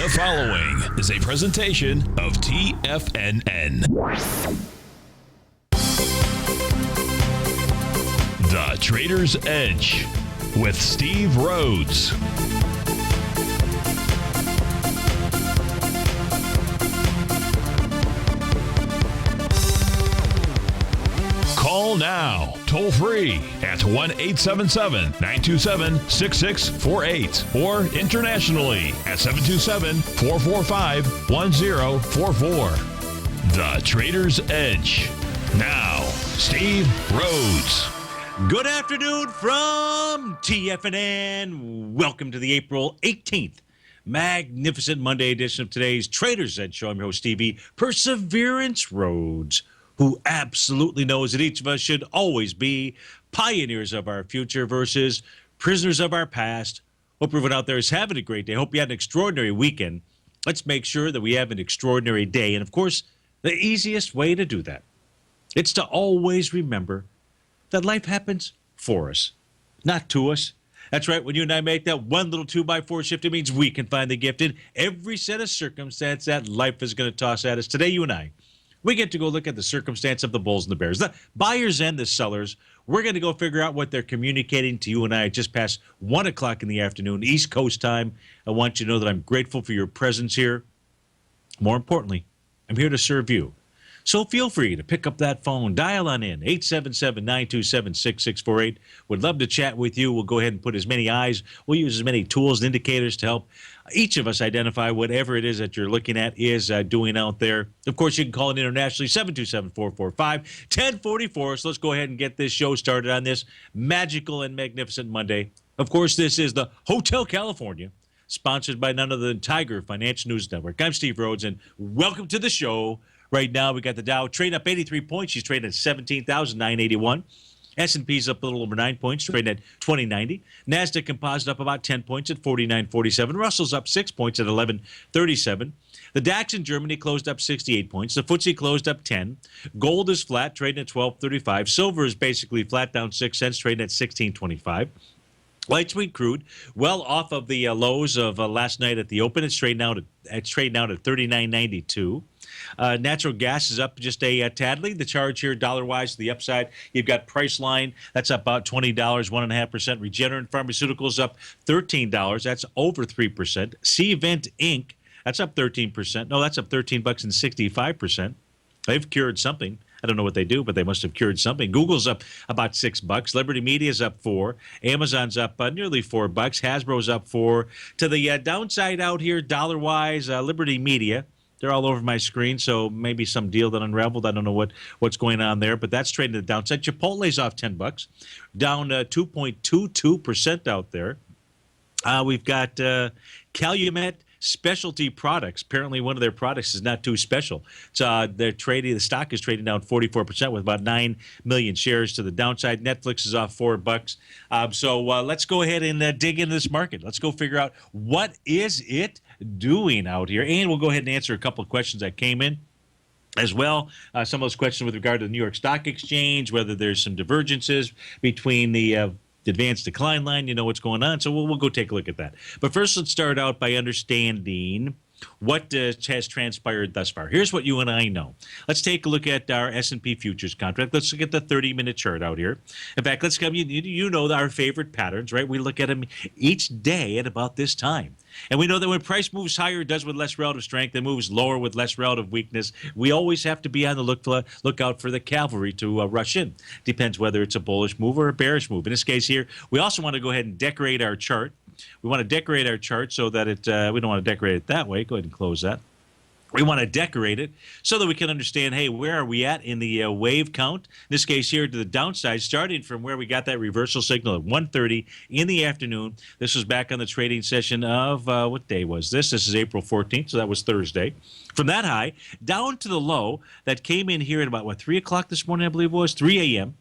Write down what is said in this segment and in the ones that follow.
The following is a presentation of TFNN. The Trader's Edge with Steve Rhodes. Call now, toll free at 1-877-927-6648 or internationally at 727-445-1044. The Trader's Edge. Now, Steve Rhodes. Good afternoon from TFNN. Welcome to the April 18th magnificent Monday edition of today's Trader's Edge show. I'm your host, Stevie Perseverance Rhodes, who absolutely knows that each of us should always be pioneers of our future versus prisoners of our past. Hope everyone out there is having a great day. Hope you had an extraordinary weekend. Let's make sure that we have an extraordinary day. And, of course, the easiest way to do that, it's to always remember that life happens for us, not to us. That's right. When you and I make that one little 2x4 shift, it means we can find the gift in every set of circumstance that life is going to toss at us. Today, you and I, we get to go look at the circumstance of the bulls and the bears, the buyers and the sellers. We're going to go figure out what they're communicating to you and I just past 1 o'clock in the afternoon, East Coast time. I want you to know that I'm grateful for your presence here. More importantly, I'm here to serve you. So feel free to pick up that phone, dial on in, 877-927-6648. Would love to chat with you. We'll go ahead and put as many eyes, we'll use as many tools and indicators to help each of us identify whatever it is that you're looking at is doing out there. Of course, you can call it internationally, 727-445-1044. So let's go ahead and get this show started on this magical and magnificent Monday. Of course, this is the Hotel California, sponsored by none other than Tiger Financial News Network. I'm Steve Rhodes, and welcome to the show. Right now, we got the Dow trading up 83 points. She's trading at 17,981. S&P's up a little over 9 points, trading at 2090. NASDAQ Composite up about 10 points at 49.47. Russell's up 6 points at 11.37. The DAX in Germany closed up 68 points. The FTSE closed up 10. Gold is flat, trading at 12.35. Silver is basically flat, down 6 cents, trading at 16.25. Light sweet crude, well off of the lows of last night at the open. It's trading out at 39.92. Natural gas is up just a tadly. The charge here, dollar-wise, to the upside, you've got Priceline. That's up about $20, 1.5%. Regenerant Pharmaceuticals up $13. That's over 3%. C-Vent Inc., that's up 13%. No, that's up $13 and 65%. They've cured something. I don't know what they do, but they must have cured something. Google's up about $6. Liberty Media's up $4. Amazon's up nearly $4. Hasbro's up $4. To the downside out here, dollar-wise, Liberty Media, they're all over my screen, so maybe some deal that unraveled. I don't know what's going on there, but that's trading to the downside. Chipotle's off $10, down 2.22% out there. We've got Calumet Specialty Products. Apparently, one of their products is not too special. So the stock is trading down 44% with about 9 million shares to the downside. Netflix is off $4. So let's go ahead and dig into this market. Let's go figure out what is it doing out here, and we'll go ahead and answer a couple of questions that came in as well. Some of those questions with regard to the New York Stock Exchange, whether there's some divergences between the advanced decline line, you know what's going on. So we'll go take a look at that. But first, let's start out by understanding what has transpired thus far. Here's what you and I know. Let's take a look at our S&P futures contract. Let's look at the 30-minute chart out here. In fact, let's come. You know our favorite patterns, right? We look at them each day at about this time. And we know that when price moves higher, it does with less relative strength, and moves lower with less relative weakness. We always have to be on the lookout for the cavalry to rush in. Depends whether it's a bullish move or a bearish move. In this case here, we also want to go ahead and decorate our chart. We want to decorate our chart so that we don't want to decorate it that way. Go ahead and close that. We want to decorate it so that we can understand, hey, where are we at in the wave count? In this case here to the downside, starting from where we got that reversal signal at 1:30 in the afternoon. This was back on the trading session of, what day was this? This is April 14th, so that was Thursday. From that high down to the low that came in here at about, 3 o'clock this morning, I believe it was, 3 a.m.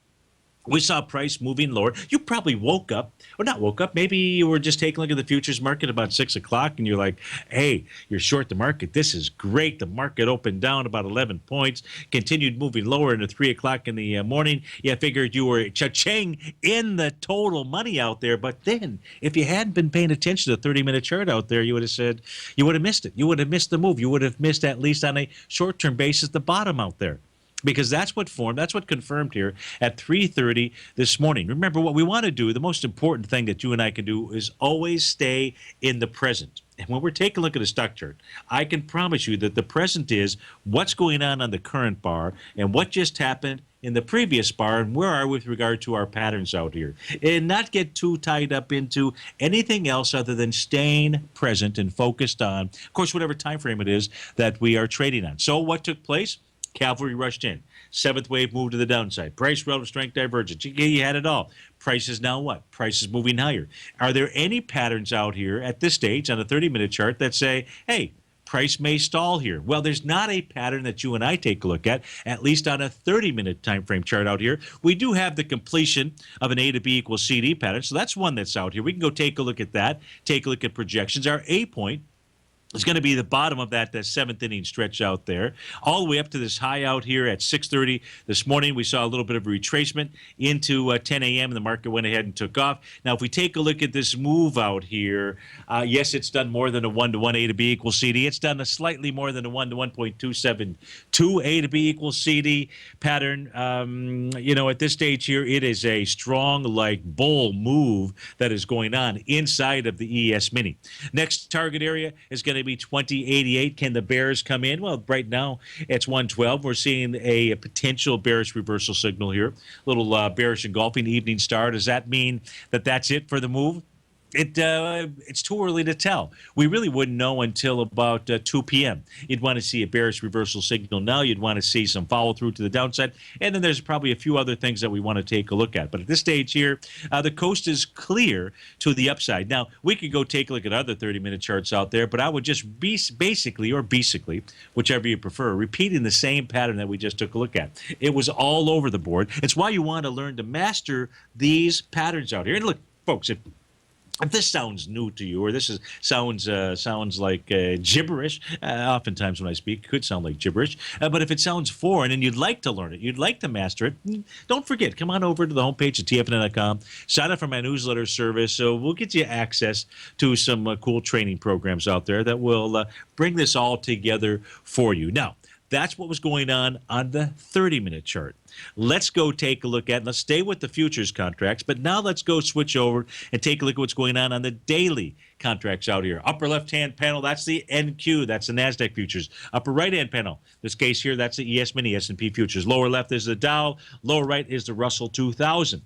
We saw price moving lower. You probably woke up, or not woke up, maybe you were just taking a look at the futures market about 6 o'clock and you're like, hey, you're short the market. This is great. The market opened down about 11 points, continued moving lower into 3 o'clock in the morning. You figured you were cha-ching in the total money out there. But then if you hadn't been paying attention to the 30-minute chart out there, you would have said, you would have missed it. You would have missed the move. You would have missed, at least on a short-term basis, the bottom out there. Because that's what formed, that's what confirmed here at 3:30 this morning. Remember, what we want to do, the most important thing that you and I can do is always stay in the present. And when we're taking a look at a stock chart, I can promise you that the present is what's going on the current bar and what just happened in the previous bar and where are we with regard to our patterns out here. And not get too tied up into anything else other than staying present and focused on, of course, whatever time frame it is that we are trading on. So what took place? Cavalry rushed in. Seventh wave moved to the downside. Price, relative strength, divergence. You had it all. Price is now what? Price is moving higher. Are there any patterns out here at this stage on a 30-minute chart that say, hey, price may stall here? Well, there's not a pattern that you and I take a look at least on a 30-minute time frame chart out here. We do have the completion of an A to B equals CD pattern, so that's one that's out here. We can go take a look at that, take a look at projections. Our A point is going to be the bottom of that seventh inning stretch out there, all the way up to this high out here at 6:30 this morning. We saw a little bit of a retracement into 10 a.m. and the market went ahead and took off. Now, if we take a look at this move out here, yes, it's done more than a 1-to-1 A to B equals CD. It's done a slightly more than a 1-to-1.272 A to B equals CD pattern. At this stage here, it is a strong, like, bull move that is going on inside of the ES Mini. Next target area is going to be 2088. Can the bears come in? Well, right now it's 112. We're seeing a potential bearish reversal signal here. A little bearish engulfing evening star. Does that mean that that's it for the move? It's too early to tell. We really wouldn't know until about 2 p.m. You'd want to see a bearish reversal signal now. You'd want to see some follow through to the downside. And then there's probably a few other things that we want to take a look at. But at this stage here, the coast is clear to the upside. Now, we could go take a look at other 30-minute charts out there, but I would just basically, whichever you prefer, repeating the same pattern that we just took a look at. It was all over the board. It's why you want to learn to master these patterns out here. And look, folks, if this sounds new to you, or this sounds like gibberish, oftentimes when I speak, it could sound like gibberish. But if it sounds foreign and you'd like to learn it, you'd like to master it, don't forget, come on over to the homepage at TFNN.com, sign up for my newsletter service. So we'll get you access to some cool training programs out there that will bring this all together for you. Now, that's what was going on the 30-minute chart. Let's go take a look at, let's stay with the futures contracts, but now let's go switch over and take a look at what's going on the daily contracts out here. Upper left-hand panel, that's the NQ, that's the NASDAQ futures. Upper right-hand panel, this case here, that's the ES Mini S&P futures. Lower left is the Dow, lower right is the Russell 2000.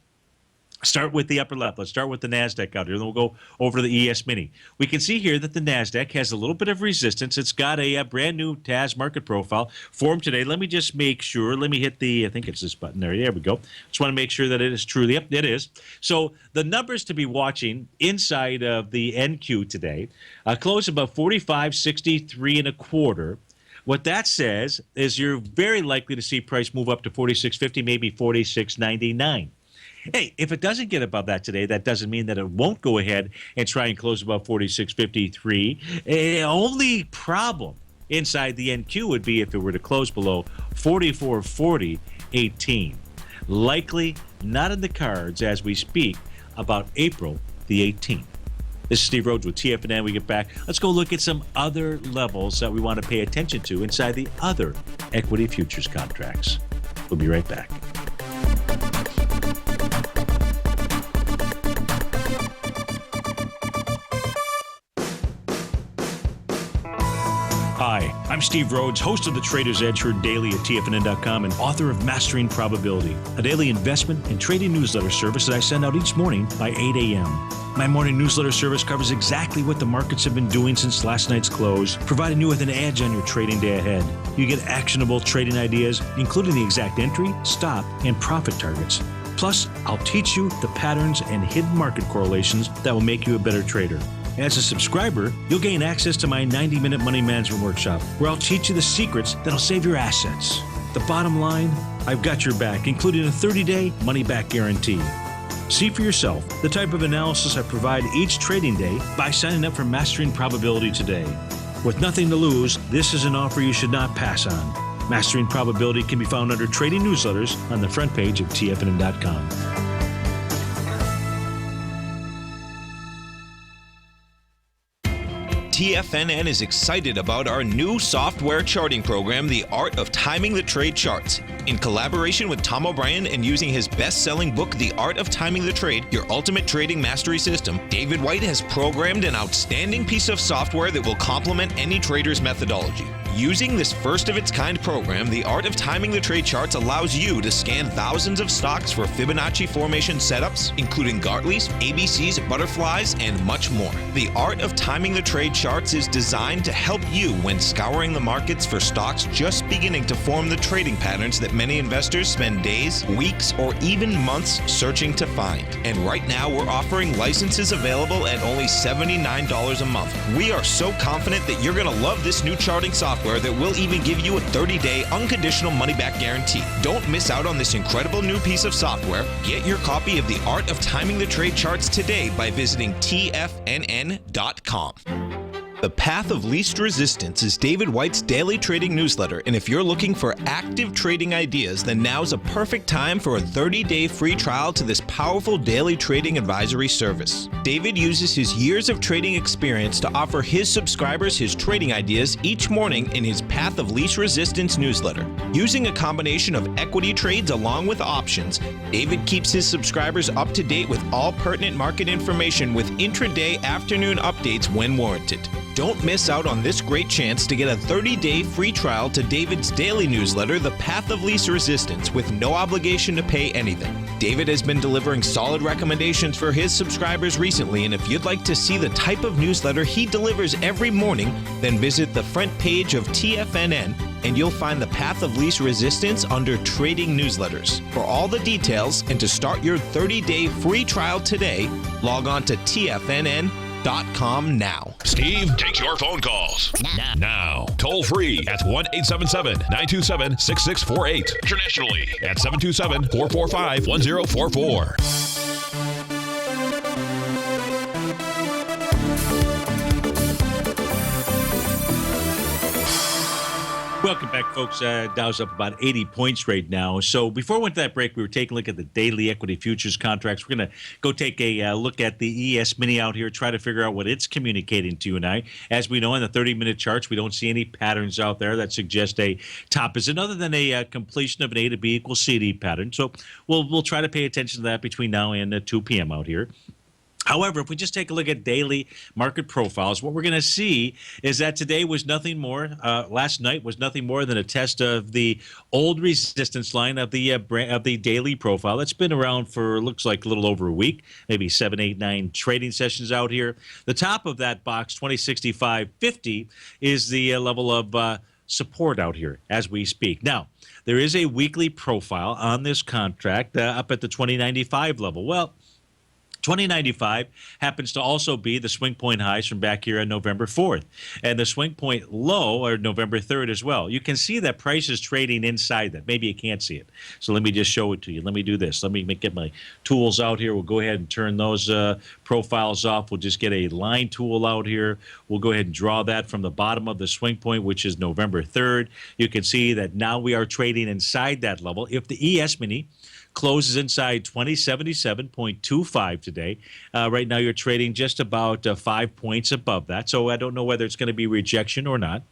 Start with the upper left. Let's start with the NASDAQ out here. Then we'll go over to the ES Mini. We can see here that the NASDAQ has a little bit of resistance. It's got a brand new TAS market profile formed today. Let me just make sure. Let me hit I think it's this button there. There we go. Just want to make sure that it is true. Yep, it is. So the numbers to be watching inside of the NQ today close about 45.63 and a quarter. What that says is you're very likely to see price move up to 46.50, maybe 46.99. Hey, if it doesn't get above that today, that doesn't mean that it won't go ahead and try and close above 46.53. Only problem inside the NQ would be if it were to close below 44.40.18. Likely not in the cards as we speak about April the 18th. This is Steve Rhodes with TFNN. We get back. Let's go look at some other levels that we want to pay attention to inside the other equity futures contracts. We'll be right back. Hi, I'm Steve Rhodes, host of the Trader's Edge, heard daily at TFNN.com and author of Mastering Probability, a daily investment and trading newsletter service that I send out each morning by 8 a.m. My morning newsletter service covers exactly what the markets have been doing since last night's close, providing you with an edge on your trading day ahead. You get actionable trading ideas, including the exact entry, stop, and profit targets. Plus, I'll teach you the patterns and hidden market correlations that will make you a better trader. As a subscriber, you'll gain access to my 90-minute money management workshop, where I'll teach you the secrets that'll save your assets. The bottom line, I've got your back, including a 30-day money-back guarantee. See for yourself the type of analysis I provide each trading day by signing up for Mastering Probability today. With nothing to lose, this is an offer you should not pass on. Mastering Probability can be found under Trading Newsletters on the front page of TFNN.com. TFNN is excited about our new software charting program, The Art of Timing the Trade Charts. In collaboration with Tom O'Brien and using his best-selling book, The Art of Timing the Trade, Your Ultimate Trading Mastery System, David White has programmed an outstanding piece of software that will complement any trader's methodology. Using this first-of-its-kind program, The Art of Timing the Trade Charts allows you to scan thousands of stocks for Fibonacci formation setups, including Gartley's, ABC's, butterflies, and much more. The Art of Timing the Trade Charts is designed to help you when scouring the markets for stocks just beginning to form the trading patterns that many investors spend days, weeks, or even months searching to find. And right now, we're offering licenses available at only $79 a month. We are so confident that you're going to love this new charting software that will even give you a 30-day unconditional money-back guarantee. Don't miss out on this incredible new piece of software. Get your copy of The Art of Timing the Trade Charts today by visiting TFNN.com. The Path of Least Resistance is David White's daily trading newsletter, and if you're looking for active trading ideas, then now's a perfect time for a 30-day free trial to this powerful daily trading advisory service. David uses his years of trading experience to offer his subscribers his trading ideas each morning in his Path of Least Resistance newsletter. Using a combination of equity trades along with options, David keeps his subscribers up to date with all pertinent market information with intraday afternoon updates when warranted. Don't miss out on this great chance to get a 30-day free trial to David's daily newsletter, The Path of Least Resistance, with no obligation to pay anything. David has been delivering solid recommendations for his subscribers recently, and if you'd like to see the type of newsletter he delivers every morning, then visit the front page of TFNN and you'll find The Path of Least Resistance under Trading Newsletters. For all the details and to start your 30-day free trial today, log on to TFNN.com now. Steve takes your phone calls now. Toll free at 1-877-927-6648. Internationally at 727-445-1044. Welcome back, folks. Dow's up about 80 points right now. So before we went to that break, we were taking a look at the daily equity futures contracts. We're going to go take a look at the ES Mini out here, try to figure out what it's communicating to you and I. As we know, in the 30-minute charts, we don't see any patterns out there that suggest a top is other than a completion of an A to B equals CD pattern. So we'll try to pay attention to that between now and 2 p.m. out here. However, if we just take a look at daily market profiles, what we're going to see is that today was nothing more, last night was nothing more than a test of the old resistance line of the daily profile. That's been around for, looks like, a little over a week, maybe 7, 8, 9 trading sessions out here. The top of that box, 2065.50, is the level of support out here as we speak. Now, there is a weekly profile on this contract up at the 2095 level. Well, 2095 happens to also be the swing point highs from back here on November 4th, and the swing point low are November 3rd as well. You can see that price is trading inside that. Maybe you can't see it. So let me just show it to you. Let me do this. Let me get my tools out here. We'll go ahead and turn those profiles off. We'll just get a line tool out here. We'll go ahead and draw that from the bottom of the swing point, which is November 3rd. You can see that now we are trading inside that level. If the ES Mini closes inside 2077.25 today. Right now, you're trading just about 5 points above that. So I don't know whether it's going to be rejection or not.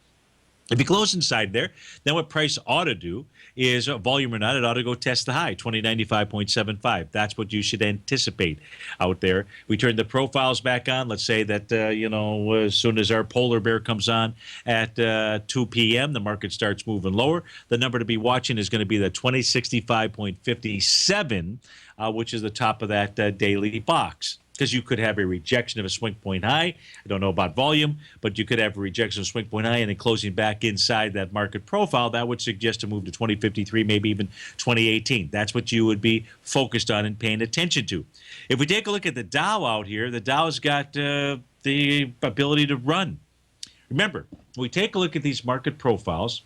If you close inside there, then what price ought to do is, volume or not, it ought to go test the high, 2095.75. That's what you should anticipate out there. We turn the profiles back on. Let's say that, as soon as our polar bear comes on at 2 p.m., the market starts moving lower. The number to be watching is going to be the 2065.57, which is the top of that daily box. Because you could have a rejection of a swing point high. I don't know about volume, but you could have a rejection of a swing point high and then closing back inside that market profile. That would suggest a move to 2053, maybe even 2018. That's what you would be focused on and paying attention to. If we take a look at the Dow out here, the Dow's got the ability to run. Remember, when we take a look at these market profiles,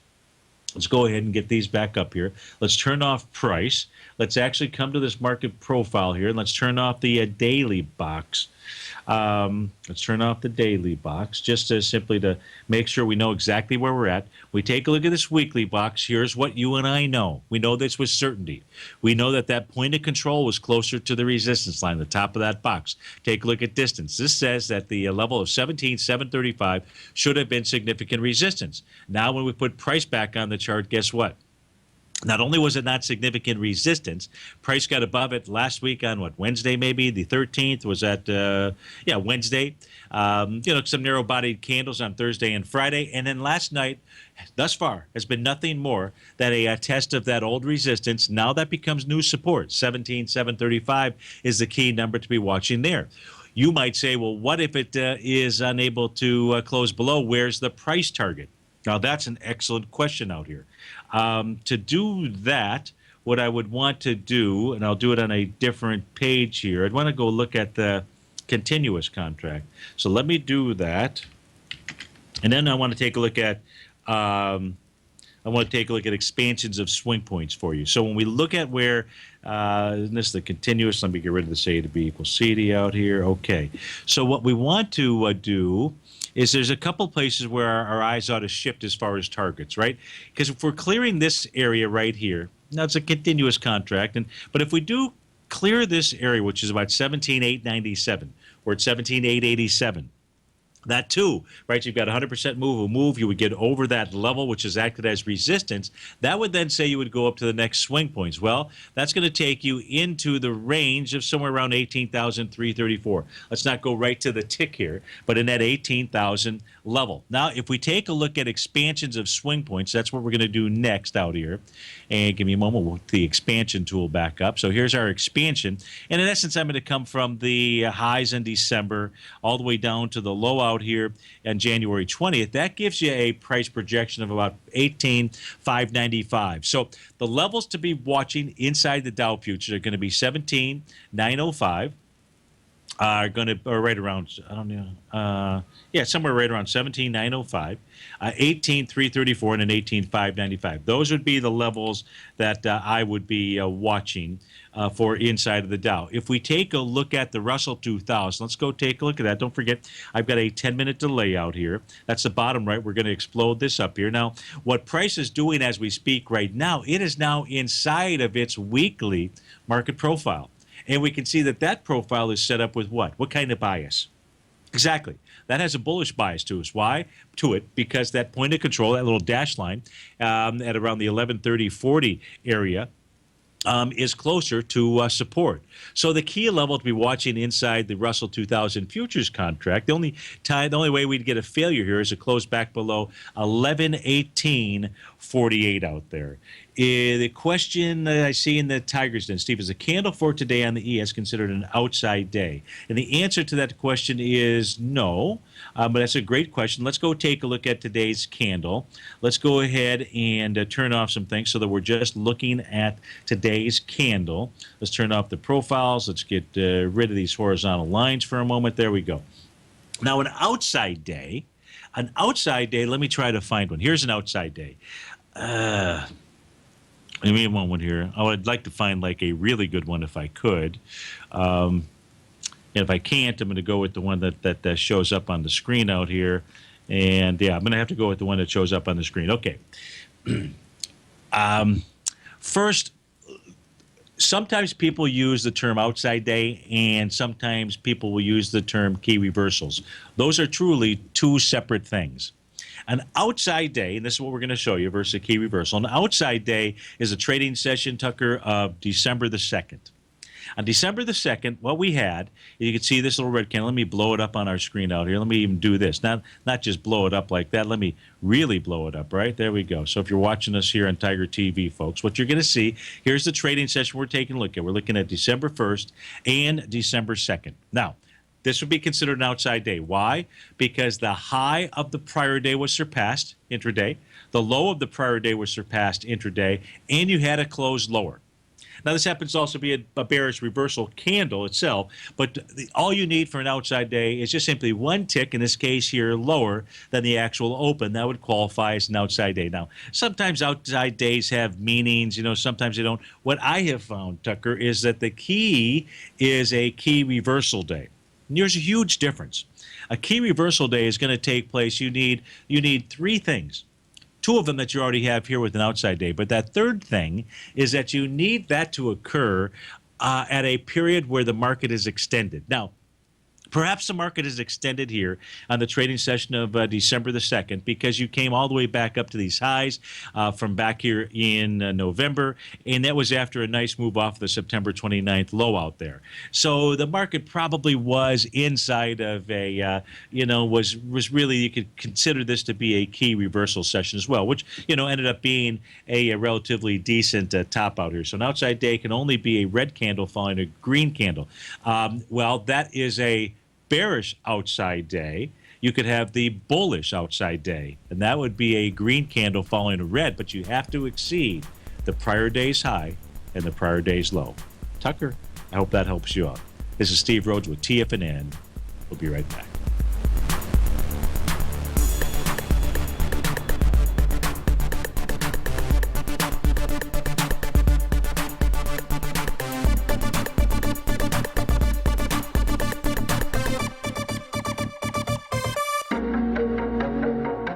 Let's go ahead and get these back up here. Let's turn off price. Let's actually come to this market profile here, and let's turn off the daily box. Let's turn off the daily box just to simply to make sure we know exactly where we're at. We take a look at this weekly box. Here's what you and I know. We know this with certainty. We know that that point of control was closer to the resistance line, the top of that box. Take a look at distance. This says that the level of 17,735 should have been significant resistance. Now when we put price back on the chart, guess what? Not only was it not significant resistance, price got above it last week on what, Wednesday maybe, the 13th was at, Wednesday. Some narrow-bodied candles on Thursday and Friday. And then last night, thus far, has been nothing more than a test of that old resistance. Now that becomes new support. 17,735 is the key number to be watching there. You might say, well, what if it is unable to close below? Where's the price target? Now, that's an excellent question out here. To do that, what I would want to do, and I'll do it on a different page here, I'd want to go look at the continuous contract. So let me do that. And then I want to take a look at expansions of swing points for you. So when we look at where, this is the continuous, let me get rid of this A to B equals CD out here. Okay. So what we want to do is there's a couple places where our eyes ought to shift as far as targets, right? Because if we're clearing this area right here, now it's a continuous contract, but if we do clear this area, which is about 17,897, or at 17,887, that too, right? You've got 100% move. You would get over that level, which is acted as resistance. That would then say you would go up to the next swing points. Well, that's going to take you into the range of somewhere around 18,334. Let's not go right to the tick here, but in that 18,000 level. Now, if we take a look at expansions of swing points, that's what we're going to do next out here. And give me a moment, we'll put the expansion tool back up. So here's our expansion. And in essence, I'm going to come from the highs in December all the way down to the low out here on January 20th. That gives you a price projection of about 18,595. So the levels to be watching inside the Dow futures are going to be 17,905. Are going to, or right around, I don't know, somewhere right around 17,905, 18,334, and an 18,595. Those would be the levels that I would be watching for inside of the Dow. If we take a look at the Russell 2000, let's go take a look at that. Don't forget, I've got a 10-minute delay out here. That's the bottom right. We're going to explode this up here. Now, what price is doing as we speak right now, it is now inside of its weekly market profile. And we can see that that profile is set up with what? What kind of bias? Exactly. That has a bullish bias to us. Why? To it, because that point of control, that little dash line at around the 1130.40 area, is closer to support. So the key level to be watching inside the Russell 2000 futures contract, the only way we'd get a failure here is to close back below 1118.48 out there. The question that I see in the Tigers Den, Steve, is a candle for today on the ES considered an outside day? And the answer to that question is no, but that's a great question. Let's go take a look at today's candle. Let's go ahead and turn off some things so that we're just looking at today's candle. Let's turn off the profiles. Let's get rid of these horizontal lines for a moment. There we go. Now, an outside day, let me try to find one. Here's an outside day. Give me a moment here. I would like to find like a really good one if I could. And if I can't, I'm going to go with the one that shows up on the screen out here. And yeah, I'm going to have to go with the one that shows up on the screen. Okay. First, sometimes people use the term outside day, and sometimes people will use the term key reversals. Those are truly two separate things. An outside day, and this is what we're going to show you versus a key reversal. An outside day is a trading session, Tucker, of December the 2nd. On December the 2nd, what we had, you can see this little red candle. Let me blow it up on our screen out here. Let me even do this. Not just blow it up like that. Let me really blow it up, right? There we go. So if you're watching us here on Tiger TV, folks, what you're going to see, here's the trading session we're taking a look at. We're looking at December 1st and December 2nd. Now, this would be considered an outside day. Why? Because the high of the prior day was surpassed intraday, the low of the prior day was surpassed intraday, and you had a close lower. Now, this happens to also be a bearish reversal candle itself, but all you need for an outside day is just simply one tick, in this case here, lower than the actual open. That would qualify as an outside day. Now, sometimes outside days have meanings, sometimes they don't. What I have found, Tucker, is that the key is a key reversal day. And there's a huge difference. A key reversal day is going to take place. You need three things. Two of them that you already have here with an outside day. But that third thing is that you need that to occur at a period where the market is extended. Now, perhaps the market is extended here on the trading session of December the 2nd because you came all the way back up to these highs from back here in November, and that was after a nice move off the September 29th low out there. So the market probably was inside of a, was really, you could consider this to be a key reversal session as well, which, ended up being a relatively decent top out here. So an outside day can only be a red candle following a green candle. Well, that is a bearish outside day. You could have the bullish outside day, and that would be a green candle following a red, but you have to exceed the prior day's high and the prior day's low. Tucker, I hope that helps you out. This is Steve Rhodes with TFNN. We'll be right back.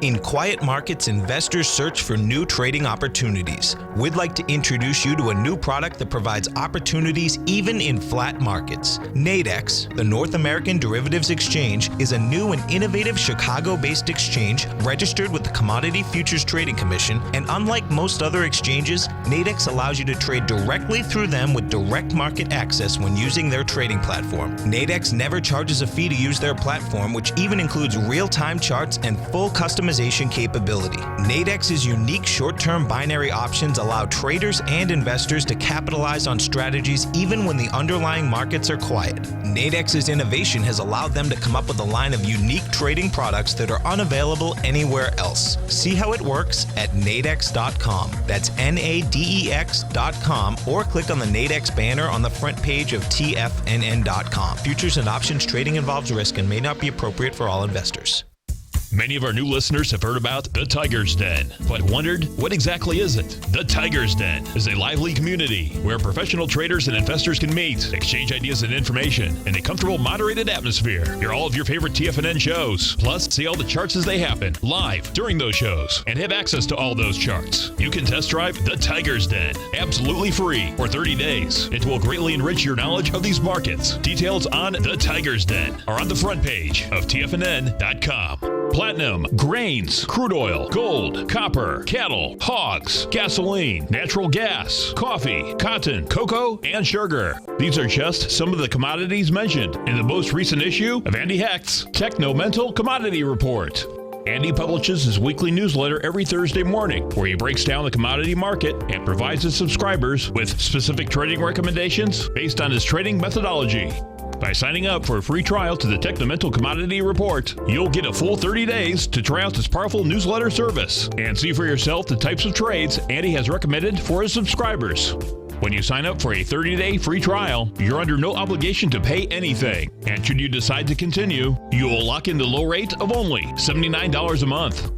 In quiet markets, investors search for new trading opportunities. We'd like to introduce you to a new product that provides opportunities even in flat markets. Nadex, the North American Derivatives Exchange, is a new and innovative Chicago-based exchange registered with the Commodity Futures Trading Commission, and unlike most other exchanges, Nadex allows you to trade directly through them with direct market access when using their trading platform. Nadex never charges a fee to use their platform, which even includes real-time charts and full customization capability. Nadex's unique short-term binary options allow traders and investors to capitalize on strategies even when the underlying markets are quiet. Nadex's innovation has allowed them to come up with a line of unique trading products that are unavailable anywhere else. See how it works at nadex.com. That's NADEX.com, or click on the Nadex banner on the front page of TFNN.com. Futures and options trading involves risk and may not be appropriate for all investors. Many of our new listeners have heard about the Tiger's Den, but wondered, what exactly is it? The Tiger's Den is a lively community where professional traders and investors can meet, exchange ideas and information in a comfortable, moderated atmosphere. Hear all of your favorite TFNN shows, plus see all the charts as they happen live during those shows, and have access to all those charts. You can test drive the Tiger's Den absolutely free for 30 days. It will greatly enrich your knowledge of these markets. Details on the Tiger's Den are on the front page of TFNN.com. Platinum, grains, crude oil, gold, copper, cattle, hogs, gasoline, natural gas, coffee, cotton, cocoa, and sugar. These are just some of the commodities mentioned in the most recent issue of Andy Hecht's Techno-Mental Commodity Report. Andy publishes his weekly newsletter every Thursday morning, where he breaks down the commodity market and provides his subscribers with specific trading recommendations based on his trading methodology. By signing up for a free trial to the Techno-Mental Commodity Report, you'll get a full 30 days to try out this powerful newsletter service and see for yourself the types of trades Andy has recommended for his subscribers. When you sign up for a 30-day free trial, you're under no obligation to pay anything. And should you decide to continue, you will lock in the low rate of only $79 a month.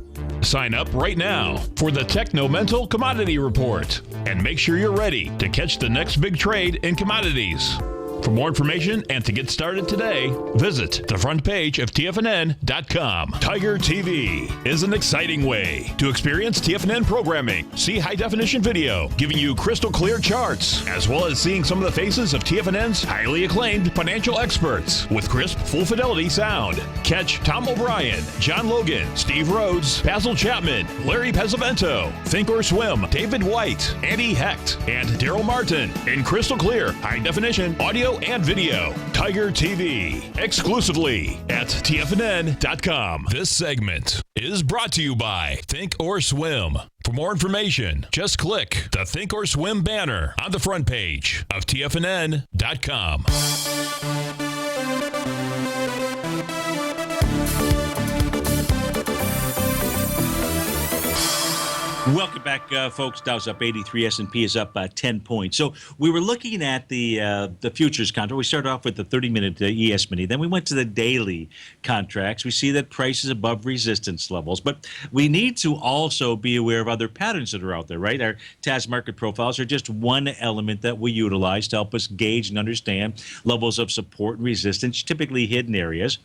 Sign up right now for the Techno-Mental Commodity Report and make sure you're ready to catch the next big trade in commodities. For more information and to get started today, visit the front page of TFNN.com. Tiger TV is an exciting way to experience TFNN programming. See high-definition video giving you crystal clear charts, as well as seeing some of the faces of TFNN's highly acclaimed financial experts with crisp, full-fidelity sound. Catch Tom O'Brien, John Logan, Steve Rhodes, Basil Chapman, Larry Pesavento, Think or Swim, David White, Andy Hecht, and Daryl Martin in crystal clear, high-definition audio and video. Tiger TV, exclusively at TFNN.com. This segment is brought to you by Think or Swim. For more information, just click the Think or Swim banner on the front page of TFNN.com. Welcome back, folks. Dow's up 83, S&P is up 10 points. So we were looking at the futures contract. We started off with the 30-minute ES mini. Then we went to the daily contracts. We see that price is above resistance levels. But we need to also be aware of other patterns that are out there, right? Our TAS market profiles are just one element that we utilize to help us gauge and understand levels of support and resistance, typically hidden areas.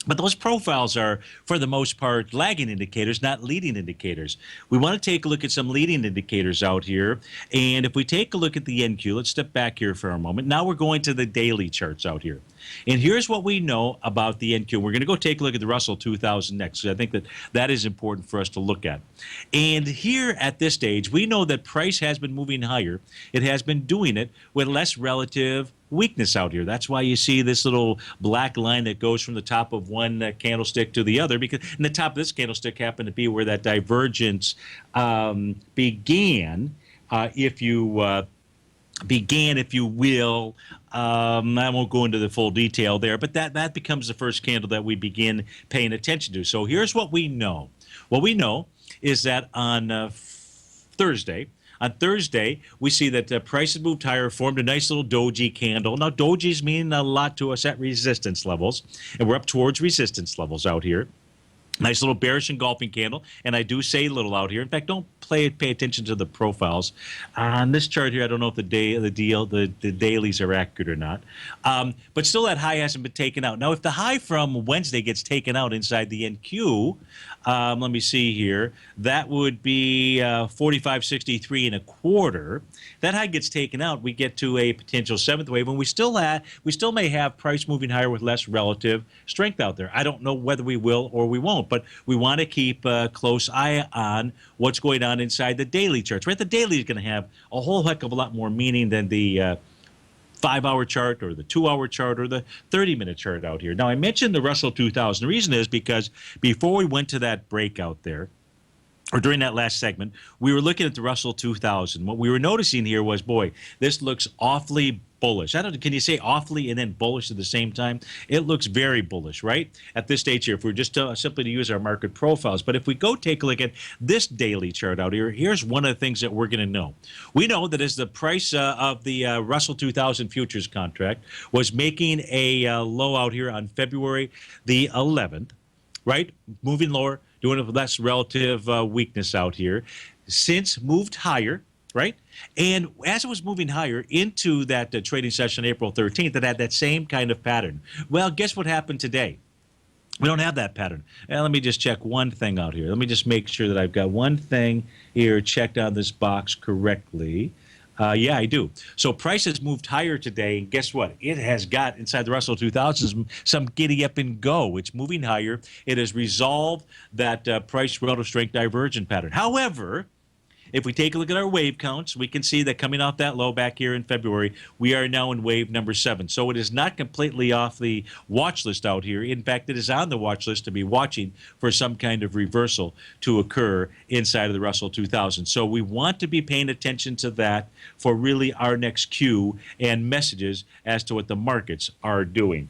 But those profiles are, for the most part, lagging indicators, not leading indicators. We want to take a look at some leading indicators out here. And if we take a look at the NQ, let's step back here for a moment. Now we're going to the daily charts out here. And here's what we know about the NQ. We're going to go take a look at the Russell 2000 next, because I think that that is important for us to look at. And here at this stage, we know that price has been moving higher. It has been doing it with less relative weakness out here. That's why you see this little black line that goes from the top of one candlestick to the other, because in the top of this candlestick happened to be where that divergence began, if you will. I won't go into the full detail there, but that becomes the first candle that we begin paying attention to. So here's what we know. What we know is that on Thursday, we see that price has moved higher, formed a nice little doji candle. Now, dojis mean a lot to us at resistance levels, and we're up towards resistance levels out here. Nice little bearish engulfing candle, and I do say little out here. In fact, don't pay attention to the profiles. On this chart here, I don't know if the dailies are accurate or not. But still, that high hasn't been taken out. Now, if the high from Wednesday gets taken out inside the NQ, let me see here, that would be 45.63 and a quarter. That high gets taken out, we get to a potential seventh wave, and we still may have price moving higher with less relative strength out there. I don't know whether we will or we won't, but we want to keep a close eye on what's going on inside the daily charts. Right, the daily is going to have a whole heck of a lot more meaning than the 5-hour chart or the 2-hour chart or the 30-minute chart out here. Now, I mentioned the Russell 2000. The reason is because before we went to that breakout there, or during that last segment, we were looking at the Russell 2000. What we were noticing here was, boy, this looks awfully bullish. Can you say awfully and then bullish at the same time? It looks very bullish, right? At this stage here, if we're just simply to use our market profiles. But if we go take a look at this daily chart out here, here's one of the things that we're going to know. We know that as the price of the Russell 2000 futures contract was making a low out here on February the 11th, right? Moving lower, doing it with less relative weakness out here. Since moved higher, right? And as it was moving higher into that trading session April 13th, it had that same kind of pattern. Well, guess what happened today? We don't have that pattern. And let me just check one thing out here. Let me just make sure that I've got one thing here checked on this box correctly. Yeah, I do. So price has moved higher today. And guess what? It has got inside the Russell 2000 some giddy up and go. It's moving higher. It has resolved that price relative strength divergent pattern. However, if we take a look at our wave counts, we can see that coming off that low back here in February, we are now in wave number 7. So it is not completely off the watch list out here. In fact, it is on the watch list to be watching for some kind of reversal to occur inside of the Russell 2000. So we want to be paying attention to that for really our next cue and messages as to what the markets are doing.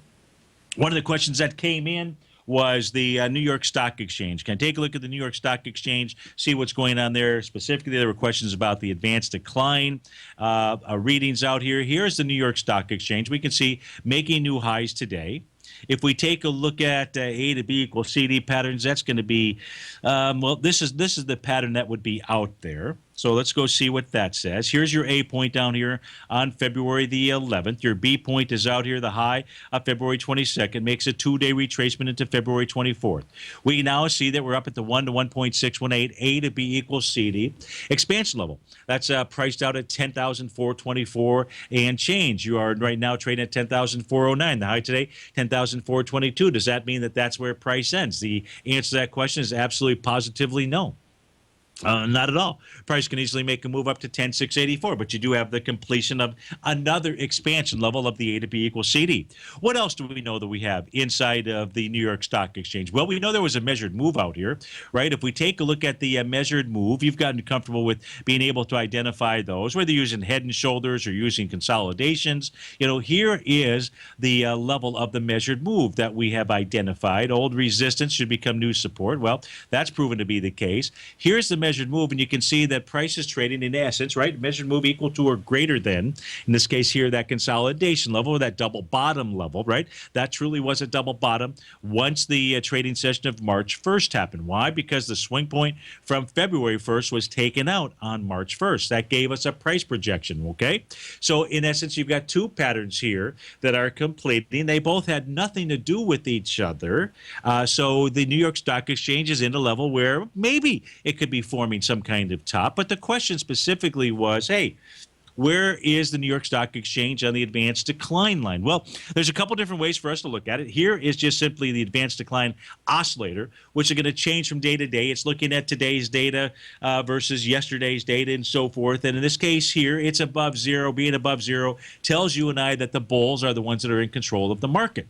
One of the questions that came in was the New York Stock Exchange. Can I take a look at the New York Stock Exchange, see what's going on there? Specifically, there were questions about the advanced decline readings out here. Here's the New York Stock Exchange. We can see making new highs today. If we take a look at A to B equals CD patterns, that's going to be, well, this is the pattern that would be out there. So let's go see what that says. Here's your A point down here on February the 11th. Your B point is out here, the high of February 22nd, makes a 2-day retracement into February 24th. We now see that we're up at the 1 to 1.618, A to B equals CD. Expansion level, that's priced out at 10,424 and change. You are right now trading at 10,409. The high today, 10,422. Does that mean that that's where price ends? The answer to that question is absolutely positively no. Not at all. Price can easily make a move up to 10,684, but you do have the completion of another expansion level of the A to B equals CD. What else do we know that we have inside of the New York Stock Exchange? Well, we know there was a measured move out here, right? If we take a look at the measured move, you've gotten comfortable with being able to identify those, whether you're using head and shoulders or using consolidations. You know, here is the level of the measured move that we have identified. Old resistance should become new support. Well, that's proven to be the case. Here's the measured move, and you can see that price is trading in essence, right? Measured move equal to or greater than, in this case here, that consolidation level or that double bottom level, right? That truly was a double bottom once the trading session of March 1st happened. Why? Because the swing point from February 1st was taken out on March 1st. That gave us a price projection, okay? So in essence, you've got two patterns here that are completing. They both had nothing to do with each other. So the New York Stock Exchange is in a level where maybe it could be forming some kind of top. But the question specifically was, hey, where is the New York Stock Exchange on the advanced decline line? Well, there's a couple different ways for us to look at it. Here is just simply the advanced decline oscillator, which is going to change from day to day. It's looking at today's data versus yesterday's data and so forth. And in this case here, it's above zero. Being above zero tells you and I that the bulls are the ones that are in control of the market.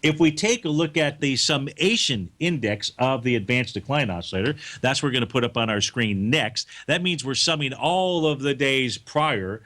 If we take a look at the summation index of the advanced decline oscillator, that's what we're going to put up on our screen next. That means we're summing all of the days prior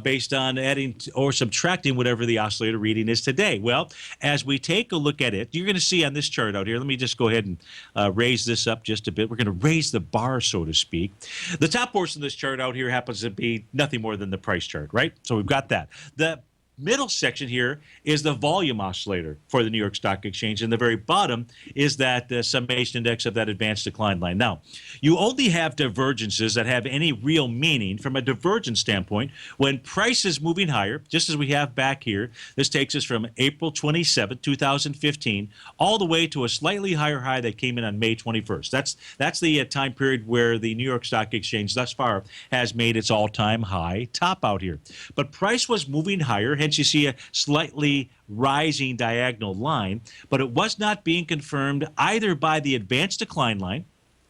based on adding or subtracting whatever the oscillator reading is today. Well, as we take a look at it, you're going to see on this chart out here, let me just go ahead and raise this up just a bit. We're going to raise the bar, so to speak. The top portion of this chart out here happens to be nothing more than the price chart, right? So we've got that. The middle section here is the volume oscillator for the New York Stock Exchange, and the very bottom is that summation index of that advanced decline line. Now, you only have divergences that have any real meaning from a divergence standpoint when price is moving higher, just as we have back here. This takes us from April 27, 2015, all the way to a slightly higher high that came in on May 21st. That's the time period where the New York Stock Exchange thus far has made its all-time high top out here. But price was moving higher, hence you see a slightly rising diagonal line, but it was not being confirmed either by the advanced decline line,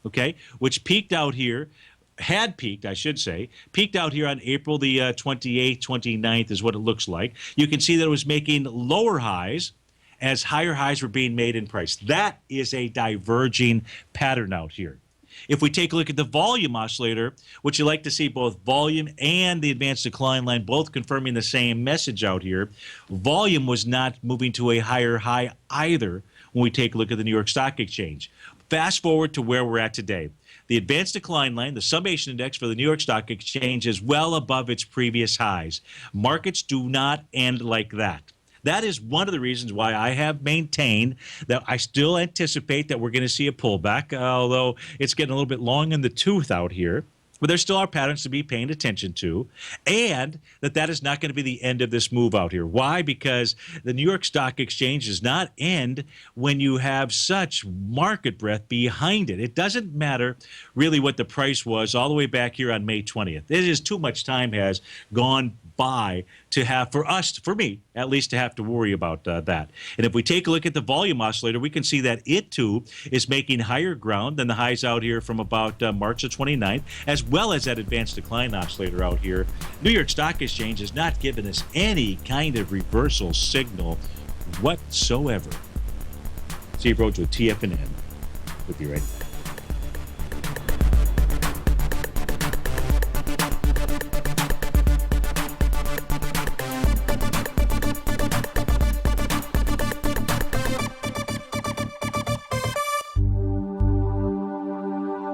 okay, which peaked out here, had peaked, I should say, peaked out here on April the 28th, 29th is what it looks like. You can see that it was making lower highs as higher highs were being made in price. That is a diverging pattern out here. If we take a look at the volume oscillator, which you like to see both volume and the advanced decline line both confirming the same message out here, volume was not moving to a higher high either when we take a look at the New York Stock Exchange. Fast forward to where we're at today. The advanced decline line, the summation index for the New York Stock Exchange, is well above its previous highs. Markets do not end like that. That is one of the reasons why I have maintained that I still anticipate that we're going to see a pullback, although it's getting a little bit long in the tooth out here. But there still are patterns to be paying attention to, and that is not going to be the end of this move out here. Why? Because the New York Stock Exchange does not end when you have such market breadth behind it. It doesn't matter really what the price was all the way back here on May 20th. It is too much time has gone by to have, for me at least, to have to worry about that. And if we take a look at the volume oscillator, we can see that it too is making higher ground than the highs out here from about March the 29th, as well as that advanced decline oscillator out here. New York Stock Exchange has not given us any kind of reversal signal whatsoever. Steve Rhodes with TFNN. We'll be right back.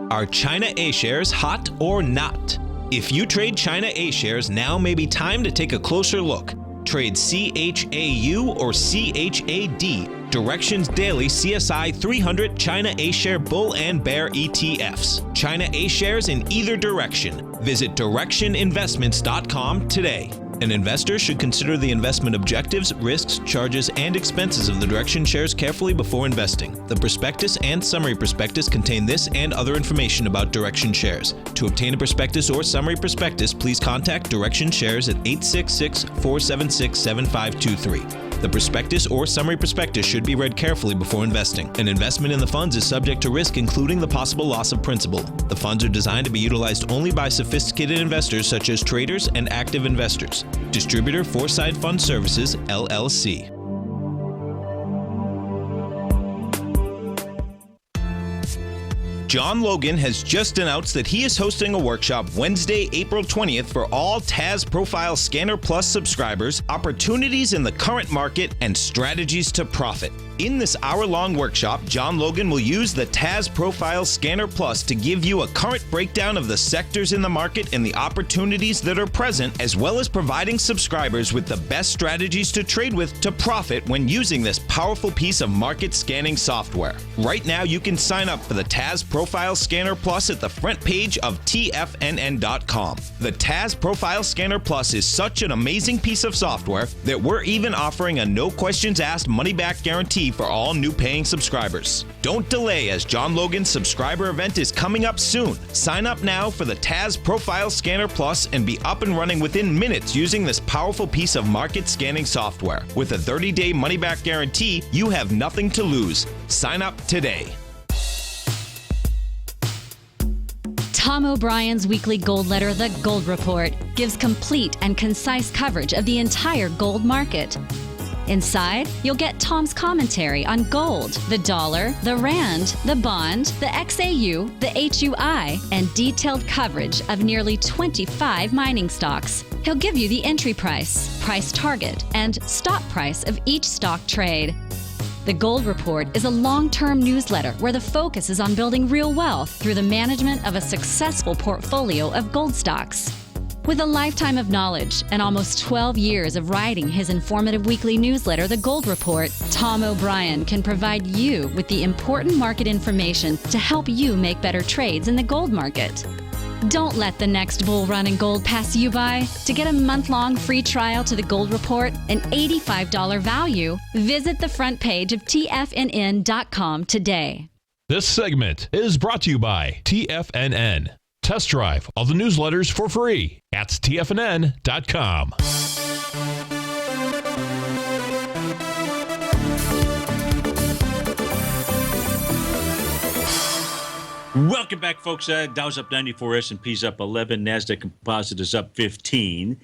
Are China A-shares hot or not? If you trade China A-shares, now may be time to take a closer look. Trade CHAU or CHAD, Directions Daily CSI 300 China A-share Bull and Bear ETFs. China A-shares in either direction. Visit directioninvestments.com today. An investor should consider the investment objectives, risks, charges, and expenses of the Direction shares carefully before investing. The prospectus and summary prospectus contain this and other information about Direction shares. To obtain a prospectus or summary prospectus, please contact Direction shares at 866-476-7523. The prospectus or summary prospectus should be read carefully before investing. An investment in the funds is subject to risk, including the possible loss of principal. The funds are designed to be utilized only by sophisticated investors such as traders and active investors. Distributor Foreside Fund Services, LLC. John Logan has just announced that he is hosting a workshop Wednesday, April 20th for all TAS Profile Scanner Plus subscribers, opportunities in the current market, and strategies to profit. In this hour-long workshop, John Logan will use the TAS Profile Scanner Plus to give you a current breakdown of the sectors in the market and the opportunities that are present, as well as providing subscribers with the best strategies to trade with to profit when using this powerful piece of market scanning software. Right now, you can sign up for the TAS Profile Scanner Plus at the front page of TFNN.com. The TAS Profile Scanner Plus is such an amazing piece of software that we're even offering a no questions asked money-back guarantee for all new paying subscribers. Don't delay, as John Logan's subscriber event is coming up soon. Sign up now for the TAS Profile Scanner Plus and be up and running within minutes using this powerful piece of market scanning software. With a 30-day money-back guarantee, you have nothing to lose. Sign up today. Tom O'Brien's weekly gold letter, The Gold Report, gives complete and concise coverage of the entire gold market. Inside, you'll get Tom's commentary on gold, the dollar, the rand, the bond, the XAU, the HUI, and detailed coverage of nearly 25 mining stocks. He'll give you the entry price, price target, and stop price of each stock trade. The Gold Report is a long-term newsletter where the focus is on building real wealth through the management of a successful portfolio of gold stocks. With a lifetime of knowledge and almost 12 years of writing his informative weekly newsletter, The Gold Report, Tom O'Brien can provide you with the important market information to help you make better trades in the gold market. Don't let the next bull run in gold pass you by. To get a month-long free trial to The Gold Report, an $85 value, visit the front page of TFNN.com today. This segment is brought to you by TFNN. Test drive all the newsletters for free at TFNN.com. Welcome back, folks. Dow's up 94, S&P's up 11, NASDAQ Composite is up 15.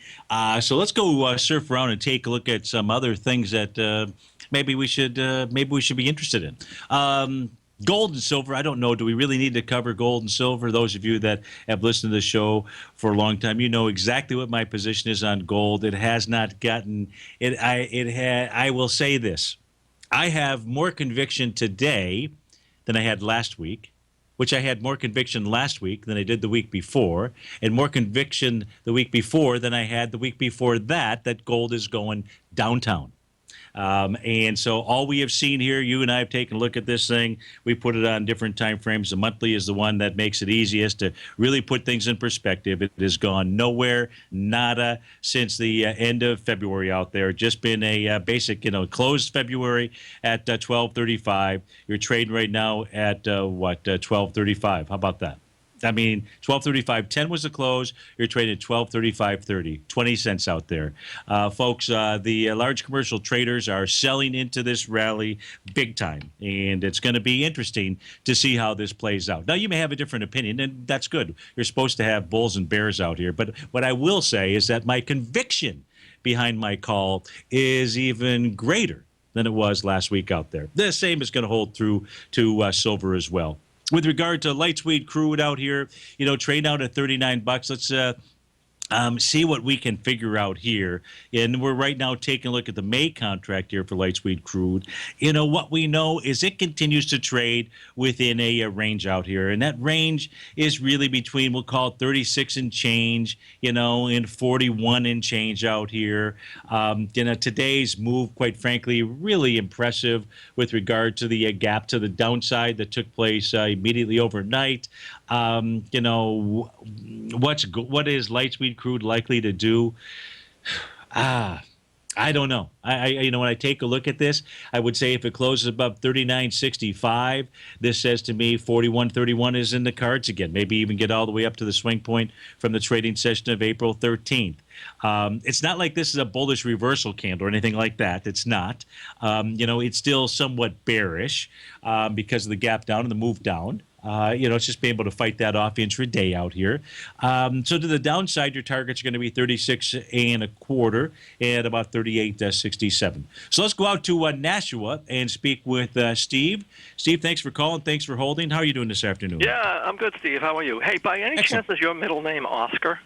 So let's go surf around and take a look at some other things that maybe we should be interested in. Gold and silver, I don't know. Do we really need to cover gold and silver? Those of you that have listened to the show for a long time, you know exactly what my position is on gold. It has not gotten it. I will say this: I have more conviction today than I had last week, which I had more conviction last week than I did the week before, and more conviction the week before than I had the week before that gold is going downtown. And so all we have seen here, you and I have taken a look at this thing. We put it on different time frames. The monthly is the one that makes it easiest to really put things in perspective. It has gone nowhere, nada, since the end of February out there. Just been a basic, closed February at 12.35. You're trading right now at 12.35. How about that? I mean, 12.35.10 was the close. You're trading at 12.35.30, 20 cents out there. Folks, the large commercial traders are selling into this rally big time, and it's going to be interesting to see how this plays out. Now, you may have a different opinion, and that's good. You're supposed to have bulls and bears out here. But what I will say is that my conviction behind my call is even greater than it was last week out there. The same is going to hold through to silver as well. With regard to light sweet crude out here, trading out at $39. Let's see what we can figure out here. And we're right now taking a look at the May contract here for light sweet crude. What we know is it continues to trade within a range out here. And that range is really between, we'll call it 36 and change, and 41 and change out here. Today's move, quite frankly, really impressive with regard to the gap to the downside that took place immediately overnight. What is light sweet crude likely to do? I don't know. When I take a look at this, I would say if it closes above 39.65, this says to me 41.31 is in the cards again. Maybe even get all the way up to the swing point from the trading session of April 13th. It's not like this is a bullish reversal candle or anything like that. It's not. It's still somewhat bearish because of the gap down and the move down. It's just being able to fight that off intraday out here. So to the downside, your targets are going to be 36.25 and about 38.67. So let's go out to Nashua and speak with Steve. Steve, thanks for calling. Thanks for holding. How are you doing this afternoon? Yeah, I'm good, Steve. How are you? Hey, by any Excellent. chance is your middle name Oscar?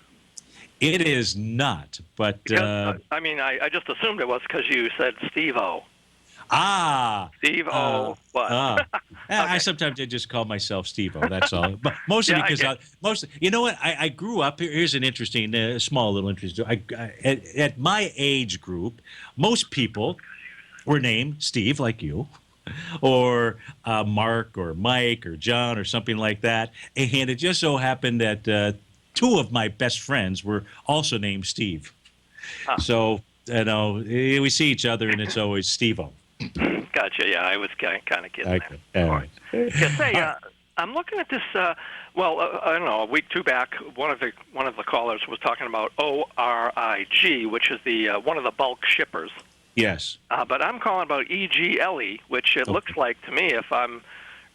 It is not, but Because, I just assumed it was because you said Steve-O. Steve O. What? I sometimes just call myself Steve O. That's all. But mostly Yeah, I because you know what? I grew up. Here's an interesting, small little interest. At my age group, most people were named Steve, like you, or Mark, or Mike, or John, or something like that. And it just so happened that two of my best friends were also named Steve. So we see each other, and it's always Steve-O. Gotcha. Yeah, I was kind of kidding. Okay. All right. Yes, hey, I'm looking at this. I don't know. A week, two back, one of the callers was talking about ORIG, which is the one of the bulk shippers. Yes. But I'm calling about EGLE, which it looks like to me, if I'm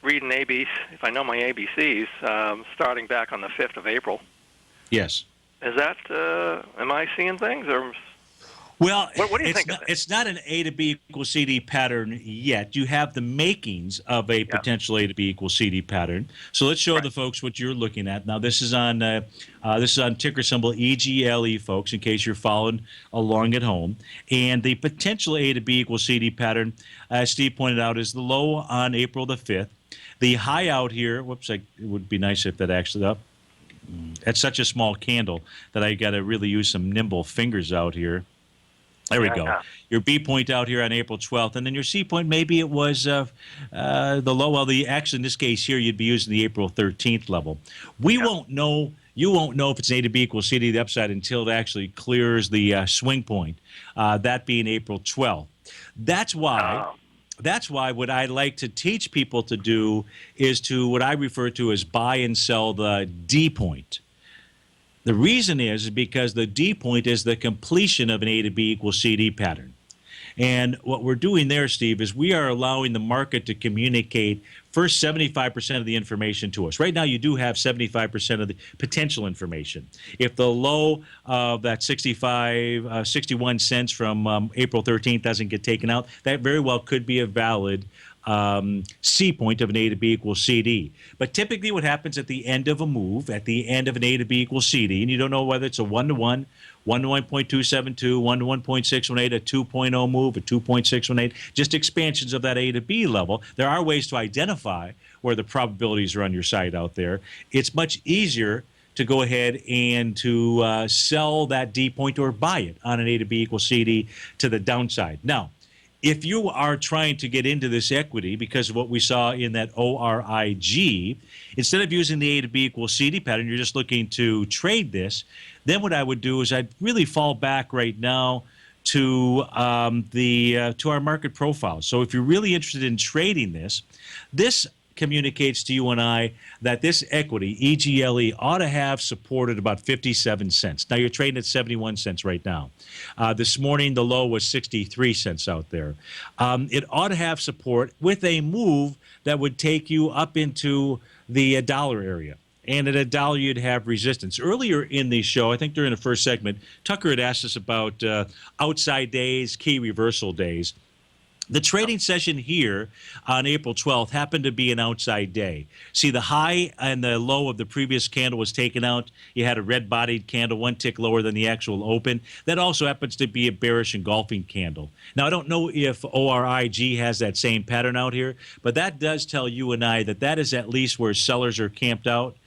reading if I know my ABCs, starting back on the 5th of April. Yes. Is that? Am I seeing things or? Well, what do you think of it? It's not an A to B equals CD pattern yet. You have the makings of a potential A to B equals CD pattern. So let's show the folks what you're looking at. Now this is on ticker symbol EGLE, folks, in case you're following along at home. And the potential A to B equals CD pattern, as Steve pointed out, is the low on April the 5th. The high out here. Whoops! It would be nice if that actually up. It's such a small candle that I got to really use some nimble fingers out here. There we go. Your B point out here on April 12th, and then your C point, maybe it was the low. Well, actually, in this case here, you'd be using the April 13th level. We won't know. You won't know if it's A to B equals C to the upside until it actually clears the swing point, that being April 12th. That's why. That's why what I like to teach people to do is to what I refer to as buy and sell the D point. The reason is because the D point is the completion of an A to B equals CD pattern. And what we're doing there, Steve, is we are allowing the market to communicate first 75% of the information to us. Right now, you do have 75% of the potential information. If the low of that 61 cents from April 13th doesn't get taken out, that very well could be a valid C point of an A to B equals CD. But typically what happens at the end of a move, at the end of an A to B equals CD, and you don't know whether it's a 1-to-1, 1-to-1.272, 1-to-1.618, a 2.0 move, a 2.618, just expansions of that A to B level. There are ways to identify where the probabilities are on your side out there. It's much easier to go ahead and to sell that D point or buy it on an A to B equals CD to the downside. Now, if you are trying to get into this equity because of what we saw in that ORIG, instead of using the A to B equals CD pattern, you're just looking to trade this, then what I would do is I'd really fall back right now to our market profile. So if you're really interested in trading this communicates to you and I that this equity, EGLE, ought to have supported about 57 cents. Now, you're trading at 71 cents right now. This morning, the low was 63 cents out there. It ought to have support with a move that would take you up into the dollar area. And at $1, you'd have resistance. Earlier in the show, I think during the first segment, Tucker had asked us about outside days, key reversal days. The trading session here on April 12th happened to be an outside day. See, the high and the low of the previous candle was taken out. You had a red-bodied candle, one tick lower than the actual open. That also happens to be a bearish engulfing candle. Now, I don't know if ORIG has that same pattern out here, but that does tell you and I that is at least where sellers are camped out,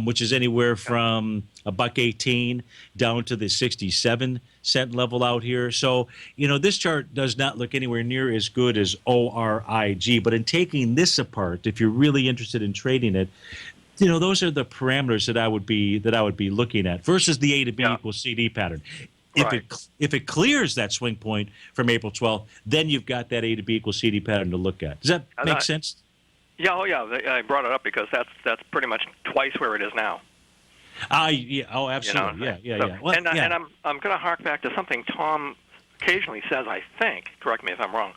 which is anywhere from $1.18 down to the 67-cent level out here. So, this chart does not look anywhere near as good as ORIG. But in taking this apart, if you're really interested in trading it, those are the parameters that I would be looking at versus the A to B equals CD pattern. If it clears that swing point from April 12th, then you've got that A to B equals CD pattern to look at. Does that make sense? Yeah, I brought it up because that's pretty much twice where it is now. Oh, absolutely. Yeah. Well, and I'm going to hark back to something Tom occasionally says, I think. Correct me if I'm wrong.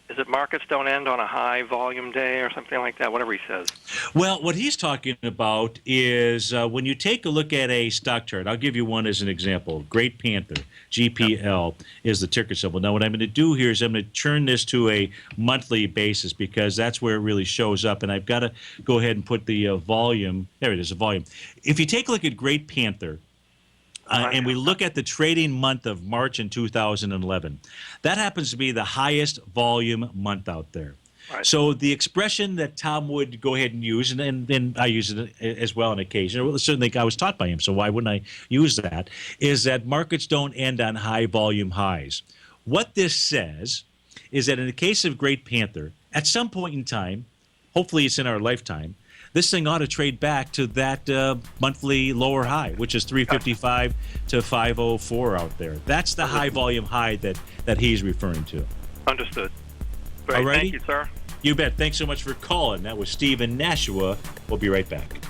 Is it markets don't end on a high volume day or something like that, whatever he says? Well, what he's talking about is when you take a look at a stock chart, I'll give you one as an example. Great Panther, GPL, is the ticker symbol. Now, what I'm going to do here is I'm going to turn this to a monthly basis because that's where it really shows up, and I've got to go ahead and put the volume. There it is, the volume. If you take a look at Great Panther, and we look at the trading month of March in 2011, that happens to be the highest volume month out there. Right. So the expression that Tom would go ahead and use, and I use it as well on occasion, well, certainly I was taught by him, so why wouldn't I use that, is that markets don't end on high volume highs. What this says is that in the case of Great Panther, at some point in time, hopefully it's in our lifetime, this thing ought to trade back to that monthly lower high, which is 355 to 504 out there. That's the high volume high that he's referring to. Understood. Great. Alrighty. Thank you, sir. You bet. Thanks so much for calling. That was Steve in Nashua. We'll be right back.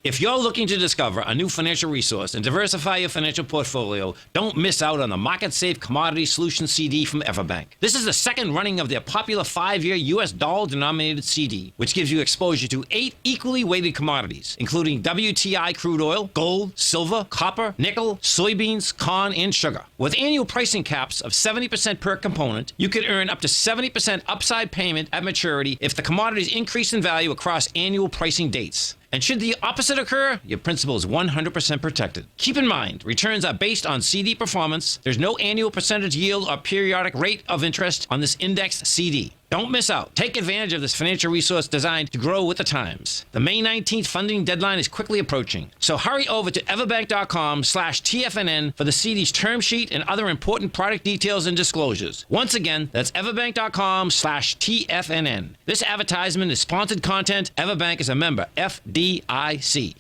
If you're looking to discover a new financial resource and diversify your financial portfolio, don't miss out on the Market Safe Commodity Solution CD from Everbank. This is the second running of their popular 5-year U.S. dollar-denominated CD, which gives you exposure to 8 equally weighted commodities, including WTI crude oil, gold, silver, copper, nickel, soybeans, corn, and sugar. With annual pricing caps of 70% per component, you could earn up to 70% upside payment at maturity if the commodities increase in value across annual pricing dates. And should the opposite occur, your principal is 100% protected. Keep in mind, returns are based on CD performance. There's no annual percentage yield or periodic rate of interest on this indexed CD. Don't miss out. Take advantage of this financial resource designed to grow with the times. The May 19th funding deadline is quickly approaching. So hurry over to everbank.com/TFNN for the CD's term sheet and other important product details and disclosures. Once again, that's everbank.com/TFNN. This advertisement is sponsored content. Everbank is a member FDIC.